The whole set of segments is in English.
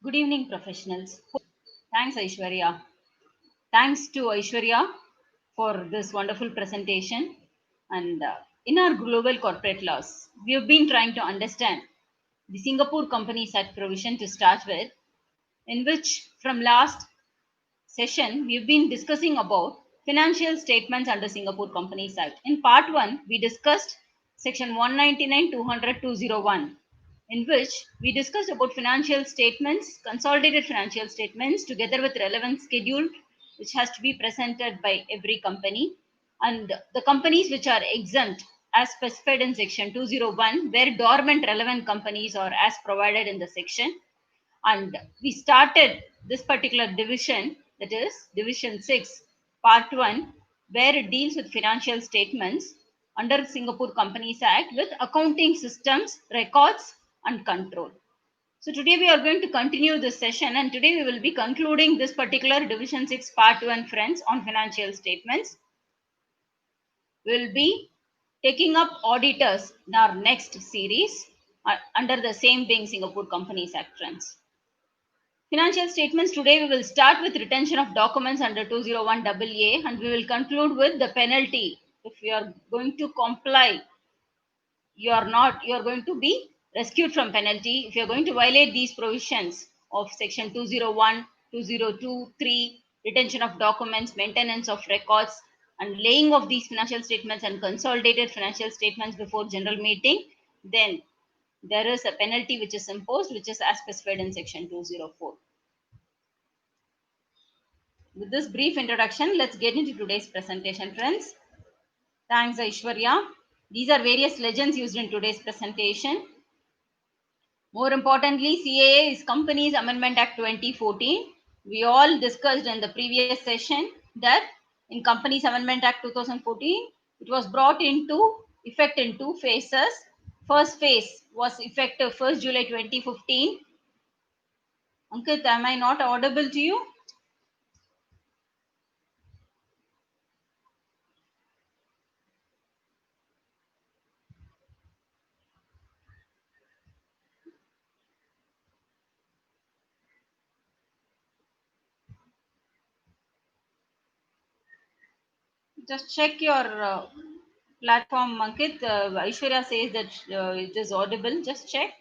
Good evening, professionals. Thanks, Aishwarya. Thanks to Aishwarya for this wonderful presentation. And in our global corporate laws, we have been trying to understand the Singapore Companies Act provision to start with, in which from last session we've been discussing about financial statements under Singapore Companies Act. In part 1, we discussed section 199, 200, 201, in which we discussed about financial statements, consolidated financial statements together with relevant schedule which has to be presented by every company, and the companies which are exempt as specified in section 201 where dormant relevant companies are as provided in the section. And we started this particular division, that is division 6 part 1, where it deals with financial statements under Singapore Companies Act with accounting systems, records and control. So today we are going to continue this session, and today we will be concluding this particular division 6 part 1, friends, on financial statements. We will be taking up auditors in our next series under the same being Singapore Companies Act, friends. Financial statements, today we will start with retention of documents under 201 AA, and we will conclude with the penalty. If you are going to comply, you are going to be rescued from penalty. If you are going to violate these provisions of section 201, 202, 3, retention of documents, maintenance of records, and laying of these financial statements and consolidated financial statements before general meeting, then there is a penalty which is imposed, which is as specified in section 204. With this brief introduction, let's get into today's presentation, friends. Thanks, Aishwarya. These are various legends used in today's presentation. More importantly, CAA is Companies Amendment Act 2014. We all discussed in the previous session that in Companies Amendment Act 2014, it was brought into effect in two phases. First phase was effective 1st July 2015. Ankit, am I not audible to you? Just check your platform, Ankit. Aishwarya says that it is audible. Just check.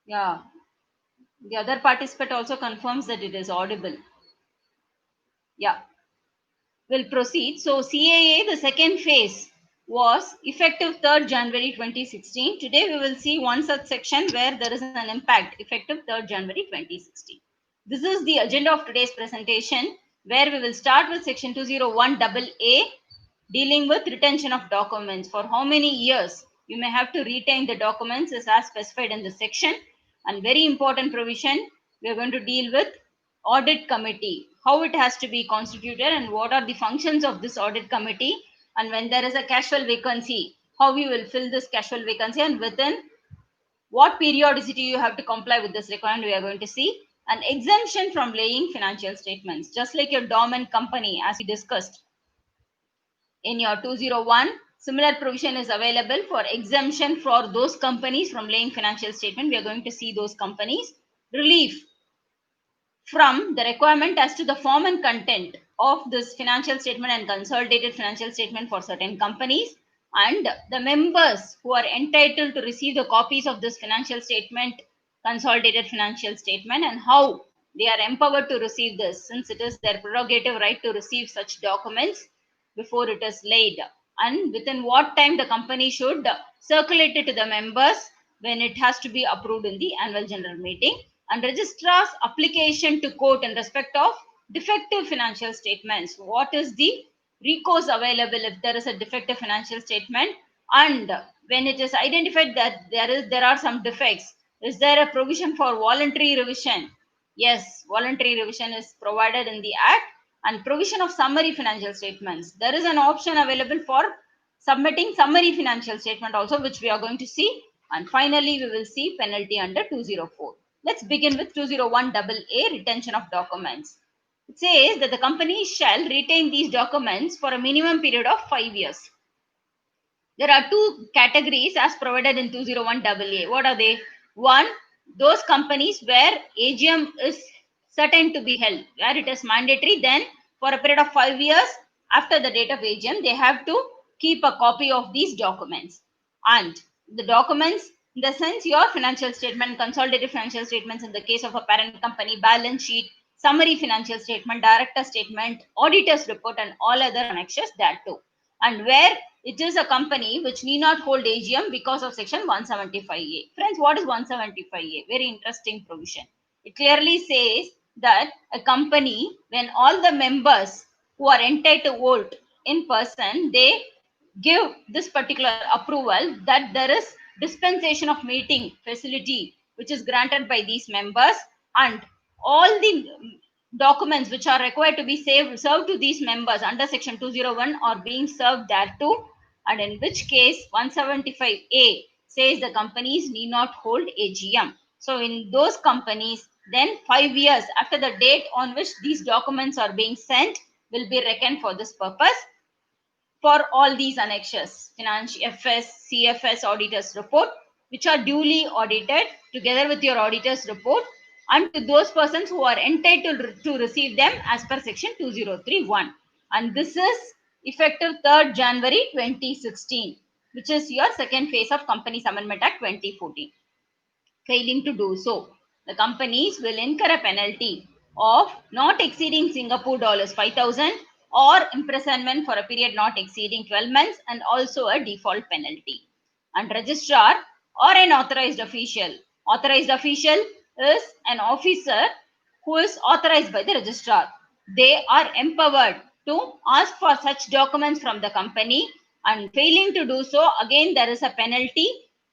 Yeah. The other participant also confirms that it is audible. Yeah. We'll proceed. So CAA, the second phase, was effective 3rd January 2016. Today we will see one such section where there is an impact effective 3rd January 2016. This is the agenda of today's presentation, where we will start with section 201 AA, dealing with retention of documents. For how many years you may have to retain the documents is as specified in the section. And very important provision, we are going to deal with audit committee, how it has to be constituted and what are the functions of this audit committee, and when there is a casual vacancy, how you will fill this casual vacancy, and within what periodicity you have to comply with this requirement. We are going to see an exemption from laying financial statements, just like your dormant company, as we discussed in your 201. Similar provision is available for exemption for those companies from laying financial statement. We are going to see those companies. Relief from the requirement as to the form and content of this financial statement and consolidated financial statement for certain companies, and the members who are entitled to receive the copies of this financial statement, consolidated financial statement, and how they are empowered to receive this, since it is their prerogative right to receive such documents before it is laid, and within what time the company should circulate it to the members when it has to be approved in the annual general meeting, and registrar's application to court in respect of defective financial statements. What is the recourse available if there is a defective financial statement, and when it is identified that there are some defects, is there a provision for voluntary revision? Yes, voluntary revision is provided in the act. And provision of summary financial statements, there is an option available for submitting summary financial statement also, which we are going to see. And finally we will see penalty under 204. Let's begin with 201 AA, retention of documents. It says that the company shall retain these documents for a minimum period of 5 years. There are two categories as provided in 201 AA. What are they? One, those companies where AGM is certain to be held, where it is mandatory, then for a period of 5 years after the date of AGM, they have to keep a copy of these documents. And the documents, in the sense, your financial statement, consolidated financial statements in the case of a parent company, balance sheet, summary financial statement, director statement, auditor's report, and all other annexures that too. And where it is a company which need not hold AGM because of section 175A. Friends, what is 175A? Very interesting provision. It clearly says that a company, when all the members who are entitled to vote in person, they give this particular approval that there is dispensation of meeting facility which is granted by these members, and all the documents which are required to be served to these members under section 201 are being served there too, and in which case 175A says the companies need not hold AGM. So in those companies, then 5 years after the date on which these documents are being sent will be reckoned for this purpose. For all these annexures, financial FS, CFS auditor's report, which are duly audited together with your auditor's report, and to those persons who are entitled to receive them as per section 2031. And this is effective 3rd January 2016, which is your second phase of Companies Amendment Act 2014. Failing to do so, the companies will incur a penalty of not exceeding Singapore dollars 5,000 or imprisonment for a period not exceeding 12 months, and also a default penalty. And registrar or an authorized official. Authorized official is an officer who is authorized by the registrar. They are empowered to ask for such documents from the company, and failing to do so, again there is a penalty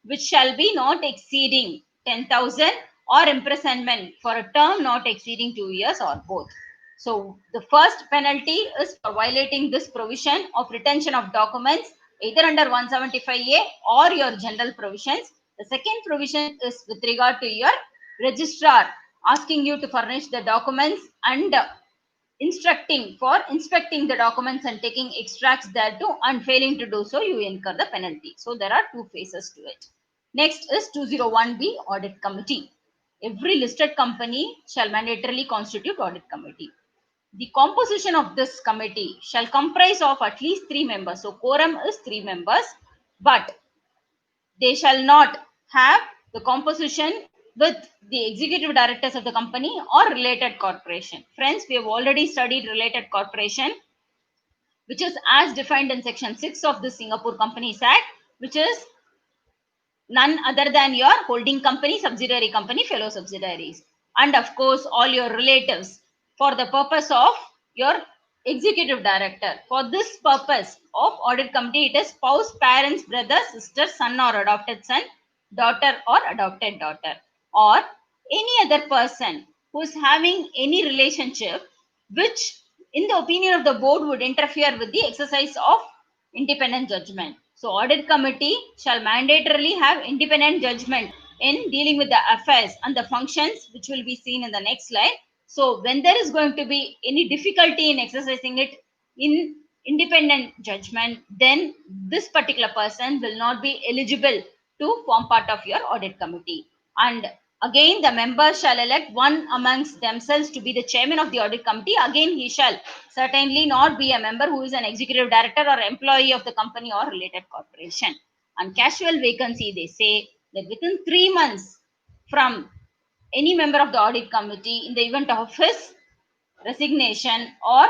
which shall be not exceeding 10,000 or imprisonment for a term not exceeding 2 years or both. So the first penalty is for violating this provision of retention of documents either under 175A or your general provisions. The second provision is with regard to your registrar asking you to furnish the documents and instructing for inspecting the documents and taking extracts thereto, and failing to do so, you incur the penalty. So there are two phases to it. Next is 201B audit committee. Every listed company shall mandatorily constitute audit committee. The composition of this committee shall comprise of at least 3 members. So quorum is 3 members, but they shall not have the composition with the executive directors of the company or related corporation. Friends, we have already studied related corporation, which is as defined in section 6 of the Singapore Companies Act, which is none other than your holding company, subsidiary company, fellow subsidiaries, and of course all your relatives for the purpose of your executive director. For this purpose of audit committee, it is spouse, parents, brother, sister, son or adopted son, daughter or adopted daughter, or any other person who is having any relationship which in the opinion of the board would interfere with the exercise of independent judgment. So audit committee shall mandatorily have independent judgment in dealing with the affairs and the functions, which will be seen in the next slide. So when there is going to be any difficulty in exercising it in independent judgment, then this particular person will not be eligible to form part of your audit committee. And again, the members shall elect one amongst themselves to be the chairman of the audit committee. Again, he shall certainly not be a member who is an executive director or employee of the company or related corporation. And casual vacancy, they say that within 3 months from any member of the audit committee, in the event of his resignation or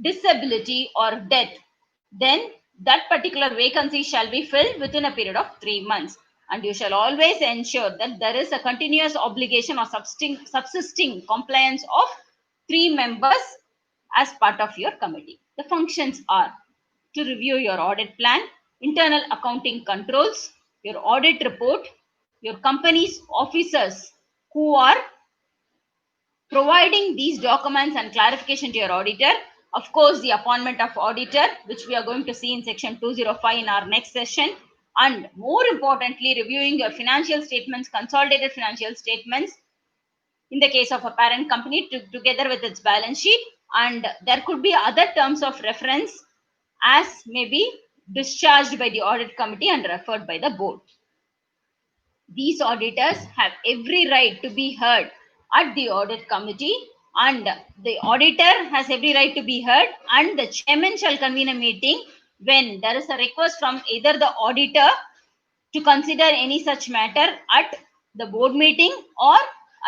disability or death, then that particular vacancy shall be filled within a period of 3 months. And you shall always ensure that there is a continuous obligation or subsisting compliance of 3 members as part of your committee. The functions are to review your audit plan, internal accounting controls, your audit report, your company's officers who are providing these documents and clarification to your auditor. Of course, the appointment of auditor, which we are going to see in section 205 in our next session. And more importantly, reviewing your financial statements, consolidated financial statements in the case of a parent company together with its balance sheet. And there could be other terms of reference as maybe discharged by the audit committee and referred by the board. These auditors have every right to be heard at the audit committee, and the auditor has every right to be heard, and the chairman shall convene a meeting when there is a request from either the auditor to consider any such matter at the board meeting or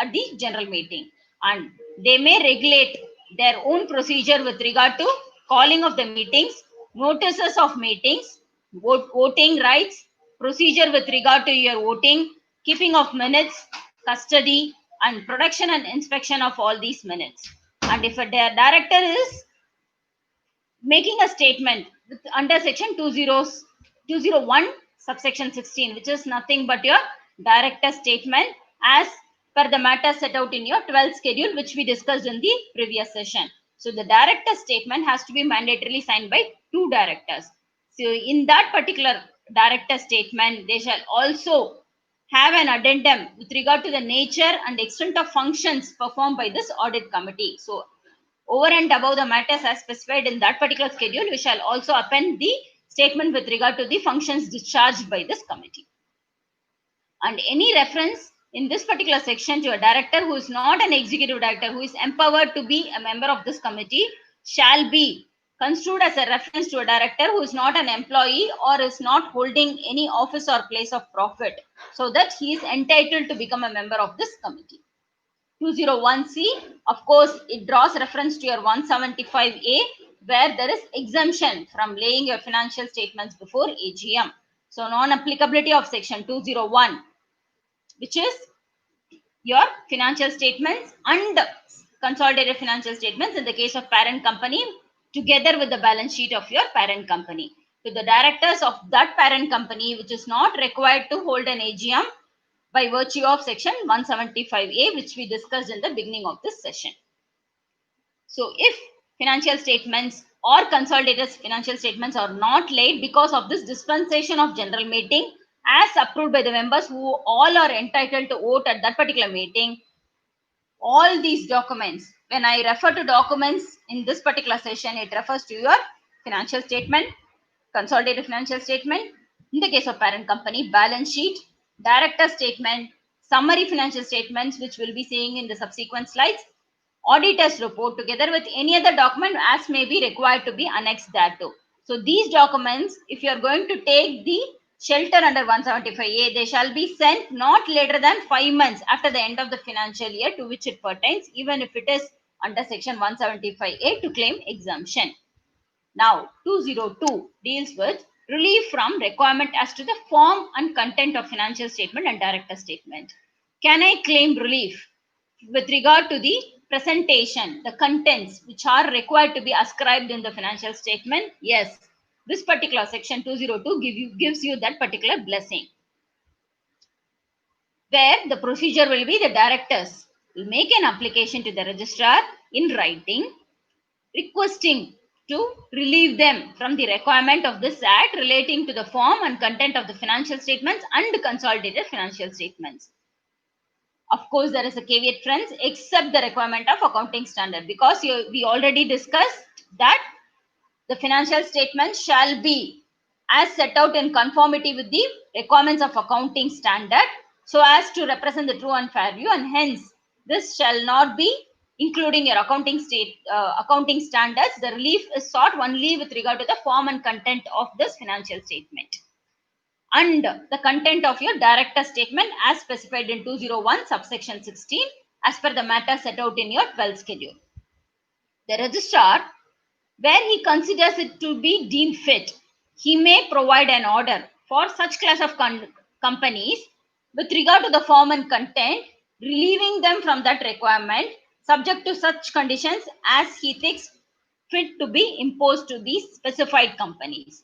at the general meeting, and they may regulate their own procedure with regard to calling of the meetings, notices of meetings, voting rights, procedure with regard to your voting, keeping of minutes, custody, and production and inspection of all these minutes. And if a director is making a statement under section 201 subsection 16, which is nothing but your director statement as per the matter set out in your 12th schedule, which we discussed in the previous session. So the director statement has to be mandatorily signed by 2 directors. So in that particular director statement, they shall also have an addendum with regard to the nature and extent of functions performed by this audit committee. So over and above the matters as specified in that particular schedule, we shall also append the statement with regard to the functions discharged by this committee. And any reference in this particular section to a director who is not an executive director, who is empowered to be a member of this committee, shall be construed as a reference to a director who is not an employee or is not holding any office or place of profit, so that he is entitled to become a member of this committee. 201C, of course, it draws reference to your 175A, where there is exemption from laying your financial statements before AGM. So, non-applicability of section 201, which is your financial statements and consolidated financial statements in the case of parent company, together with the balance sheet of your parent company. To the directors of that parent company, which is not required to hold an AGM, by virtue of section 175A, which we discussed in the beginning of this session. So if financial statements or consolidated financial statements are not laid because of this dispensation of general meeting as approved by the members who all are entitled to vote at that particular meeting, all these documents, when I refer to documents in this particular session, it refers to your financial statement, consolidated financial statement, in the case of parent company, balance sheet, director statement, summary financial statements, which we'll be seeing in the subsequent slides, auditor's report, together with any other document as may be required to be annexed thereto. So these documents, if you are going to take the shelter under 175A, they shall be sent not later than 5 months after the end of the financial year to which it pertains, even if it is under section 175A to claim exemption. Now, 202 deals with relief from requirement as to the form and content of financial statement and director statement. Can I claim relief with regard to the presentation, the contents which are required to be ascribed in the financial statement? Yes, this particular section 202 gives you that particular blessing, where the procedure will be the directors will make an application to the registrar in writing requesting to relieve them from the requirement of this act relating to the form and content of the financial statements and consolidated financial statements. Of course, there is a caveat, friends, except the requirement of accounting standard, because we already discussed that the financial statements shall be as set out in conformity with the requirements of accounting standard so as to represent the true and fair view, and hence this shall not be including your accounting standards. The relief is sought only with regard to the form and content of this financial statement and the content of your director statement as specified in 201 subsection 16 as per the matter set out in your 12th schedule. The registrar, where he considers it to be deemed fit, he may provide an order for such class of companies with regard to the form and content, relieving them from that requirement, subject to such conditions as he thinks fit to be imposed to these specified companies.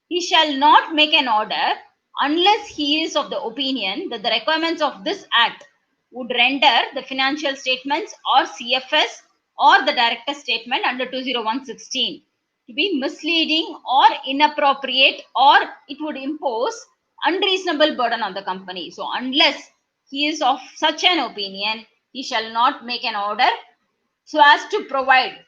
He shall not make an order unless he is of the opinion that the requirements of this act would render the financial statements or CFS or the director statement under 20116 to be misleading or inappropriate, or it would impose unreasonable burden on the company. So unless he is of such an opinion, he shall not make an order so as to provide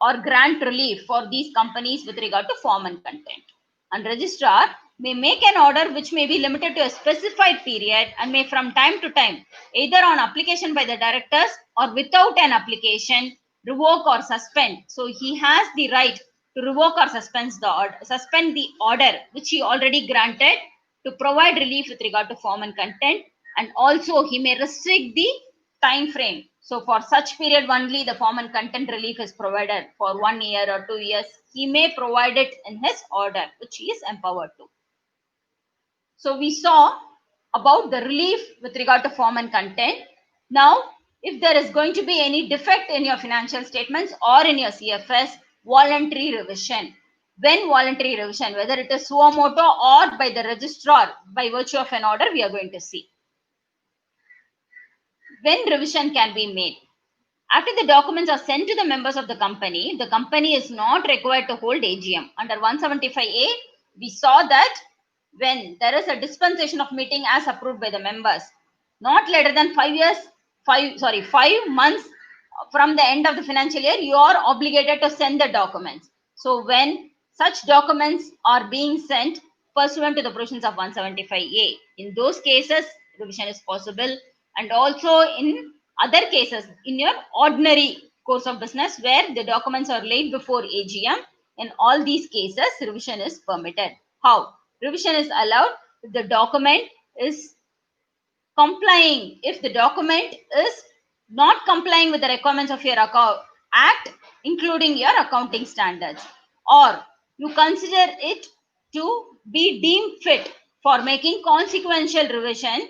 or grant relief for these companies with regard to form and content. And registrar may make an order which may be limited to a specified period and may from time to time, either on application by the directors or without an application, revoke or suspend. So he has the right to revoke or suspend the order which he already granted to provide relief with regard to form and content, and also he may restrict the time frame. So for such period only the form and content relief is provided. For 1 year or 2 years, he may provide it in his order, which he is empowered to. So we saw about the relief with regard to form and content. Now, if there is going to be any defect in your financial statements or in your CFS, voluntary revision. When voluntary revision, whether it is suo moto or by the registrar by virtue of an order, we are going to see. When revision can be made. After the documents are sent to the members of the company is not required to hold AGM. Under 175A, we saw that when there is a dispensation of meeting as approved by the members, not later than 5 months from the end of the financial year, you are obligated to send the documents. So when such documents are being sent pursuant to the provisions of 175A, in those cases, revision is possible. And also in other cases, in your ordinary course of business where the documents are laid before AGM, in all these cases, revision is permitted. How? Revision is allowed if the document is complying, if the document is not complying with the requirements of your act, including your accounting standards, or you consider it to be deemed fit for making consequential revision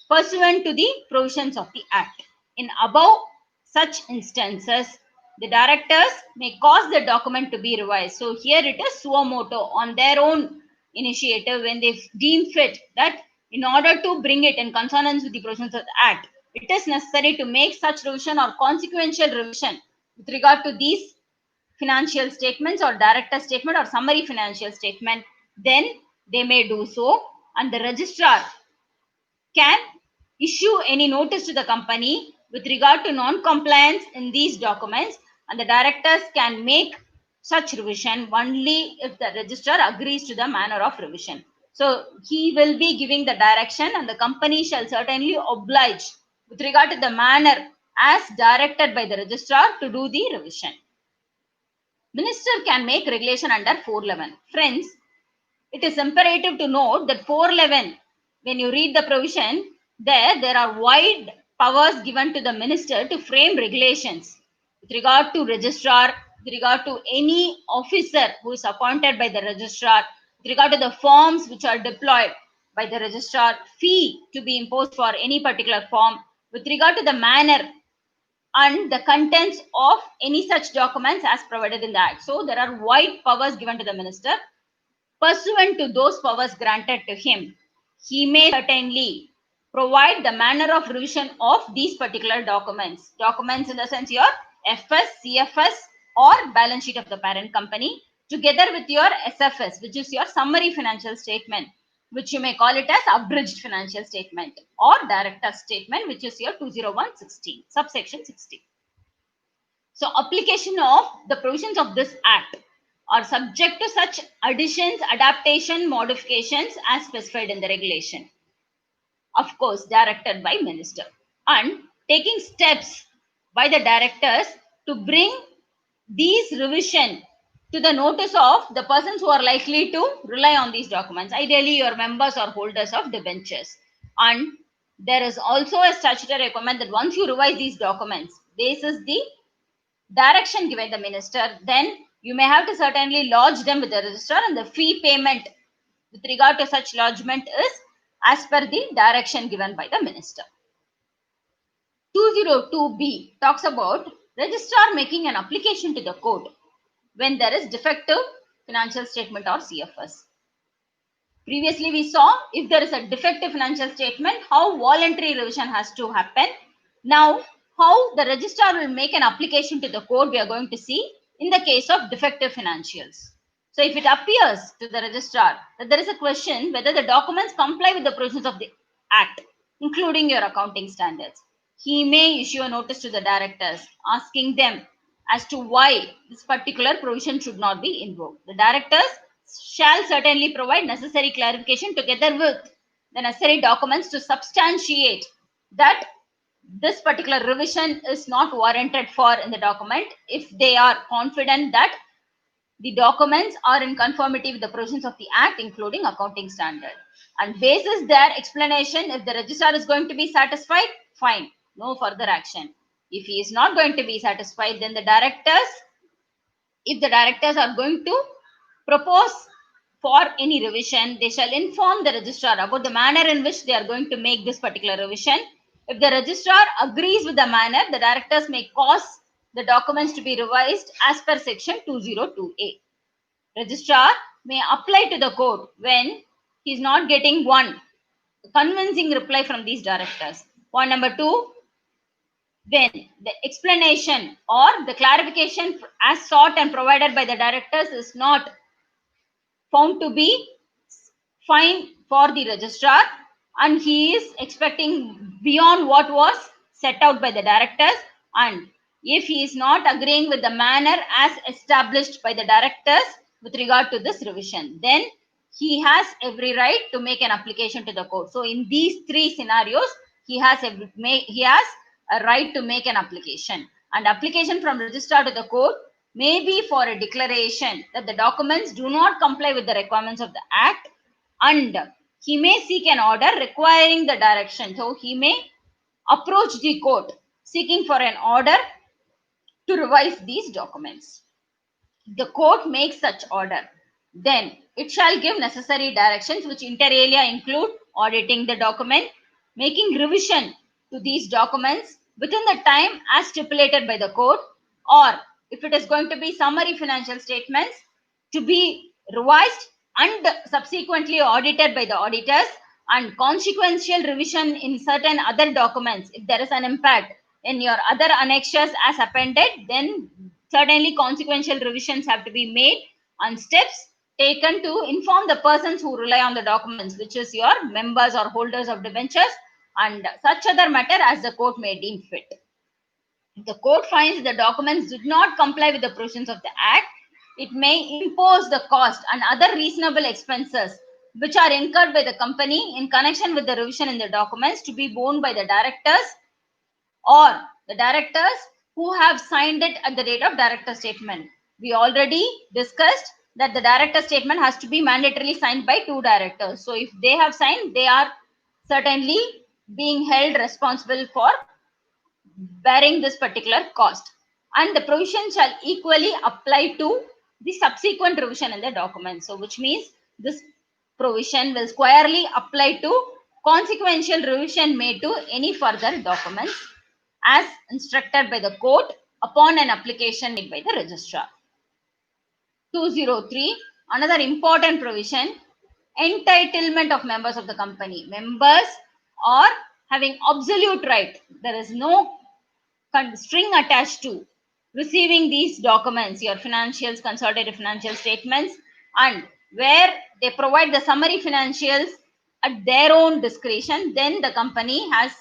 pursuant to the provisions of the act. In above such instances, the directors may cause the document to be revised. So here it is suo moto, on their own initiative, when they deem fit that in order to bring it in consonance with the provisions of the act, it is necessary to make such revision or consequential revision with regard to these financial statements or director statement or summary financial statement, then they may do so, and the registrar can issue any notice to the company with regard to non-compliance in these documents, and the directors can make such revision only if the registrar agrees to the manner of revision. So he will be giving the direction, and the company shall certainly oblige with regard to the manner as directed by the registrar to do the revision. Minister can make regulation under 411. Friends, it is imperative to note that 411, when you read the provision, there are wide powers given to the minister to frame regulations with regard to registrar, with regard to any officer who is appointed by the registrar, with regard to the forms which are deployed by the registrar, fee to be imposed for any particular form, with regard to the manner and the contents of any such documents as provided in the act. So there are wide powers given to the minister. Pursuant to those powers granted to him, he may certainly provide the manner of revision of these particular documents. Documents in the sense your FS, CFS or balance sheet of the parent company, together with your SFS, which is your summary financial statement, which you may call it as abridged financial statement, or director statement, which is your 20116, subsection 60. So application of the provisions of this act are subject to such additions, adaptation, modifications as specified in the regulation. Of course, directed by minister, and taking steps by the directors to bring these revision to the notice of the persons who are likely to rely on these documents, ideally your members or holders of debentures. And there is also a statutory requirement that once you revise these documents, this is the direction given the minister, then you may have to certainly lodge them with the registrar, and the fee payment with regard to such lodgement is as per the direction given by the minister. 202B talks about registrar making an application to the court when there is defective financial statement or CFS. Previously we saw if there is a defective financial statement, how voluntary revision has to happen. Now how the registrar will make an application to the court, we are going to see in the case of defective financials. So if it appears to the registrar that there is a question whether the documents comply with the provisions of the act, including your accounting standards, he may issue a notice to the directors asking them as to why this particular provision should not be invoked. The directors shall certainly provide necessary clarification together with the necessary documents to substantiate that this particular revision is not warranted for in the document if they are confident that the documents are in conformity with the provisions of the Act, including accounting standard. And basis their explanation, if the registrar is going to be satisfied, fine, no further action. If he is not going to be satisfied, then the directors, if the directors are going to propose for any revision, they shall inform the registrar about the manner in which they are going to make this particular revision. If the registrar agrees with the manner, the directors may cause the documents to be revised as per section 202A. Registrar may apply to the court when he is not getting one convincing reply from these directors. Point number 2, when the explanation or the clarification as sought and provided by the directors is not found to be fine for the registrar and he is expecting beyond what was set out by the directors, and if he is not agreeing with the manner as established by the directors with regard to this revision, then he has every right to make an application to the court. So in these three scenarios, he has a right to make an application, and application from registrar to the court may be for a declaration that the documents do not comply with the requirements of the Act, and he may seek an order requiring the direction. So he may approach the court seeking for an order to revise these documents. The court makes such order, then it shall give necessary directions which inter alia include auditing the document, making revision to these documents within the time as stipulated by the court, or if it is going to be summary financial statements, to be revised and subsequently audited by the auditors, and consequential revision in certain other documents. If there is an impact in your other annexures as appended, then certainly consequential revisions have to be made and steps taken to inform the persons who rely on the documents, which is your members or holders of debentures, and such other matter as the court may deem fit. If the court finds the documents did not comply with the provisions of the Act, it may impose the cost and other reasonable expenses which are incurred by the company in connection with the revision in the documents to be borne by the directors or the directors who have signed it at the date of director statement. We already discussed that the director statement has to be mandatorily signed by two directors. So if they have signed, they are certainly being held responsible for bearing this particular cost, and the provision shall equally apply to the subsequent revision in the document. So which means this provision will squarely apply to consequential revision made to any further documents as instructed by the court upon an application made by the registrar. 203, another important provision, entitlement of members of the company. Members are having absolute right. There is no string attached to receiving these documents, your financials, consolidated financial statements, and where they provide the summary financials at their own discretion, then the company has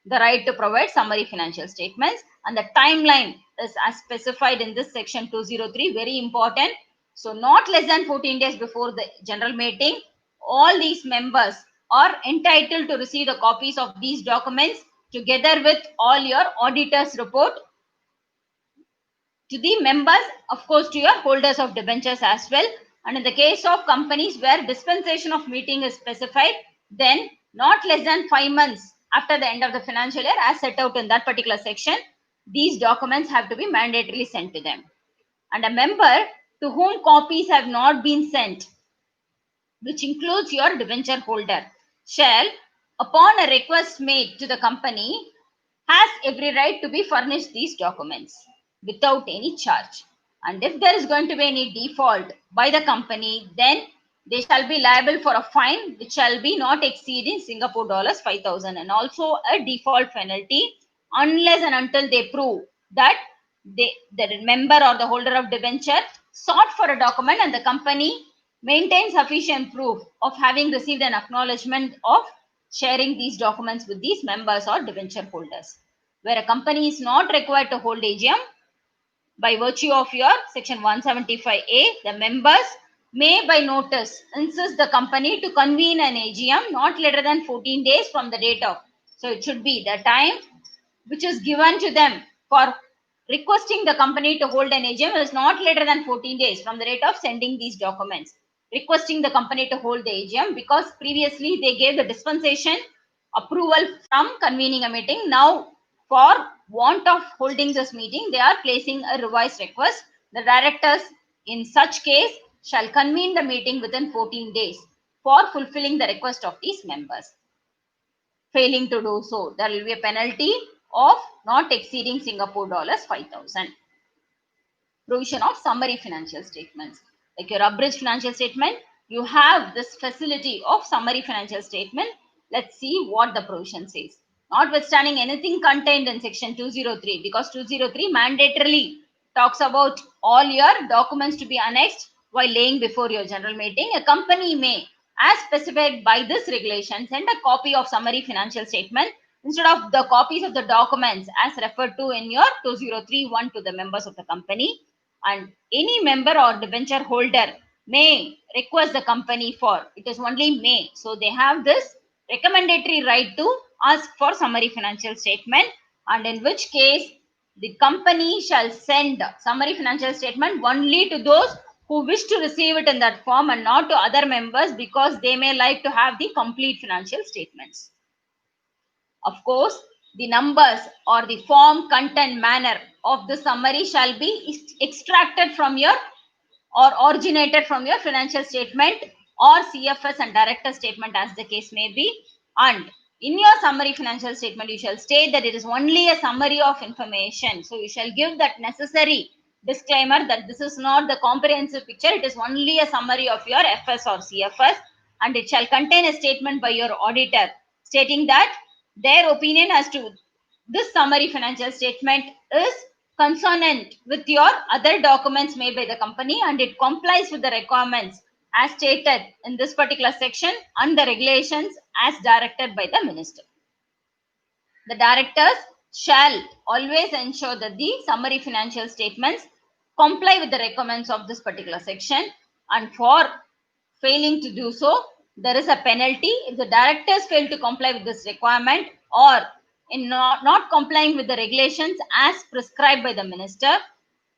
the right to provide summary financial statements, and the timeline is as specified in this section 203, very important. So not less than 14 days before the general meeting, all these members are entitled to receive the copies of these documents together with all your auditor's report to the members, of course, to your holders of debentures as well. And in the case of companies where dispensation of meeting is specified, then not less than 5 months after the end of the financial year as set out in that particular section, these documents have to be mandatorily sent to them. And a member to whom copies have not been sent, which includes your debenture holder, shall, upon a request made to the company, has every right to be furnished these documents without any charge. And if there is going to be any default by the company, then they shall be liable for a fine which shall be not exceeding Singapore dollars 5,000, and also a default penalty unless and until they prove that the member or the holder of debenture sought for a document and the company maintains sufficient proof of having received an acknowledgement of sharing these documents with these members or debenture holders. Where a company is not required to hold AGM, by virtue of your section 175A, the members may by notice insist the company to convene an AGM not later than 14 days from the date of. So it should be the time which is given to them for requesting the company to hold an AGM is not later than 14 days from the date of sending these documents. Requesting the company to hold the AGM because previously they gave the dispensation approval from convening a meeting. Now, for want of holding this meeting, they are placing a revised request. The directors in such case shall convene the meeting within 14 days for fulfilling the request of these members. Failing to do so, there will be a penalty of not exceeding Singapore dollars 5,000. Provision of summary financial statements. Like your abridged financial statement, you have this facility of summary financial statement. Let's see what the provision says. Notwithstanding anything contained in section 203, because 203 mandatorily talks about all your documents to be annexed while laying before your general meeting, a company may, as specified by this regulation, send a copy of summary financial statement instead of the copies of the documents as referred to in your 2031 to the members of the company, and any member or debenture holder may request the company for, it is only may, so they have this recommendatory right to ask for summary financial statement, and in which case the company shall send summary financial statement only to those who wish to receive it in that form and not to other members because they may like to have the complete financial statements. Of course, the numbers or the form, content, manner of the summary shall be extracted from your or originated from your financial statement or CFS and director statement as the case may be. And in your summary financial statement, you shall state that it is only a summary of information. So you shall give that necessary disclaimer that this is not the comprehensive picture. It is only a summary of your FS or CFS, and it shall contain a statement by your auditor stating that their opinion as to this summary financial statement is consonant with your other documents made by the company and it complies with the requirements as stated in this particular section and the regulations as directed by the minister. The directors shall always ensure that the summary financial statements comply with the requirements of this particular section, and for failing to do so, there is a penalty if the directors fail to comply with this requirement or in not complying with the regulations as prescribed by the minister,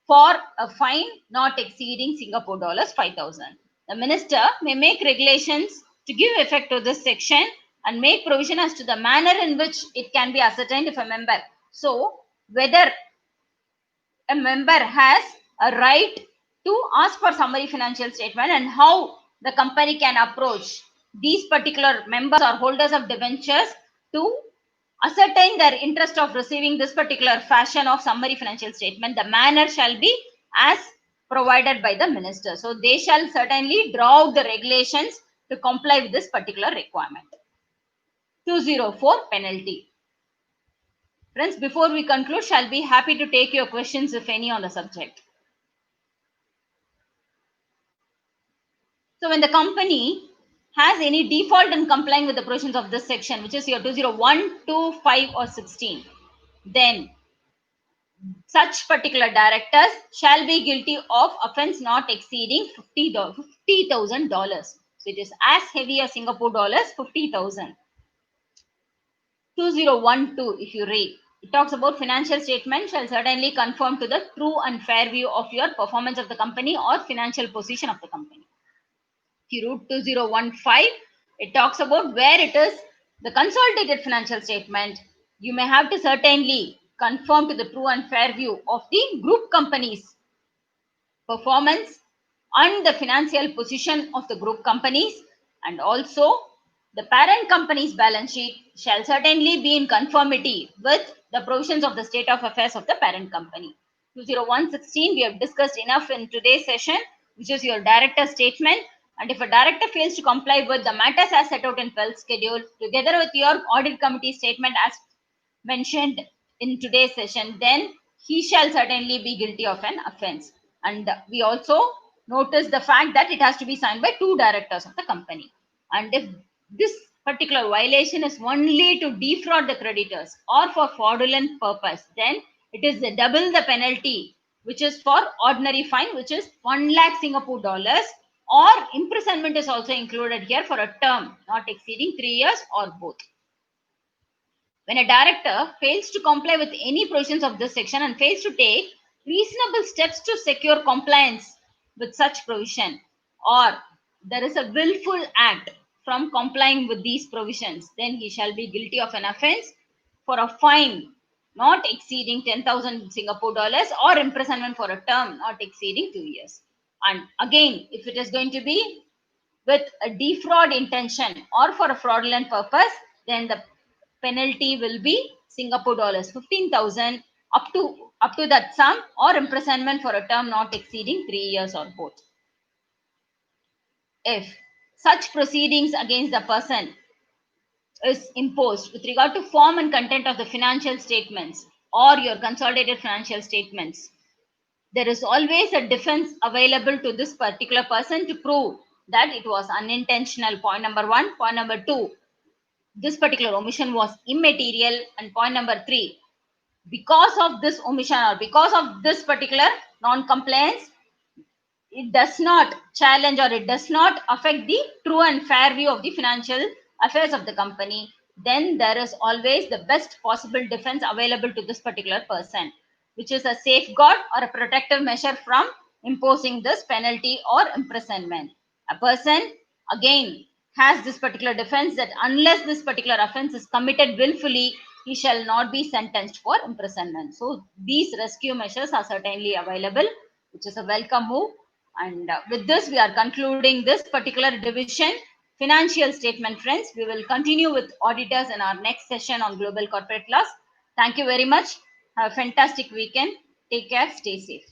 for a fine not exceeding Singapore dollars 5,000. The minister may make regulations to give effect to this section and make provision as to the manner in which it can be ascertained if a member. So, whether a member has a right to ask for summary financial statement and how the company can approach these particular members or holders of debentures to ascertain their interest of receiving this particular fashion of summary financial statement, the manner shall be as provided by the minister. So they shall certainly draw out the regulations to comply with this particular requirement. 204 penalty. Friends, before we conclude, shall be happy to take your questions if any on the subject. So when the company has any default in complying with the provisions of this section, which is your 201, 2, 5 or 16, then such particular directors shall be guilty of offense not exceeding $50,000. So it is as heavy as Singapore dollars 50,000. 2012, if you read, it talks about financial statement shall certainly conform to the true and fair view of your performance of the company or financial position of the company. If you read 2015, it talks about where it is the consolidated financial statement. You may have to certainly conform to the true and fair view of the group companies performance and the financial position of the group companies, and also the parent company's balance sheet shall certainly be in conformity with the provisions of the state of affairs of the parent company. 20116 we have discussed enough in today's session, which is your director statement, and if a director fails to comply with the matters as set out in 12th schedule together with your audit committee statement as mentioned in today's session, then he shall certainly be guilty of an offense. And we also notice the fact that it has to be signed by 2 directors of the company. And if this particular violation is only to defraud the creditors or for fraudulent purpose, then it is double the penalty, which is for ordinary fine, which is 1 lakh Singapore dollars, or imprisonment is also included here for a term not exceeding 3 years or both. When a director fails to comply with any provisions of this section and fails to take reasonable steps to secure compliance with such provision, or there is a willful act from complying with these provisions, then he shall be guilty of an offense for a fine not exceeding 10,000 Singapore dollars or imprisonment for a term not exceeding 2 years. And again, if it is going to be with a defraud intention or for a fraudulent purpose, then the penalty will be Singapore dollars 15,000 up to that sum, or imprisonment for a term not exceeding 3 years or both. If such proceedings against the person is imposed with regard to form and content of the financial statements or your consolidated financial statements, there is always a defense available to this particular person to prove that it was unintentional. Point number one. Point number two, this particular omission was immaterial. And point number three, because of this omission or because of this particular non-compliance, it does not challenge or it does not affect the true and fair view of the financial affairs of the company, then there is always the best possible defense available to this particular person, which is a safeguard or a protective measure from imposing this penalty or imprisonment. A person again has this particular defense that unless this particular offense is committed willfully, he shall not be sentenced for imprisonment. So these rescue measures are certainly available, which is a welcome move. And with this, we are concluding this particular division, financial statement, friends. We will continue with auditors in our next session on global corporate laws. Thank you very much. Have a fantastic weekend. Take care. Stay safe.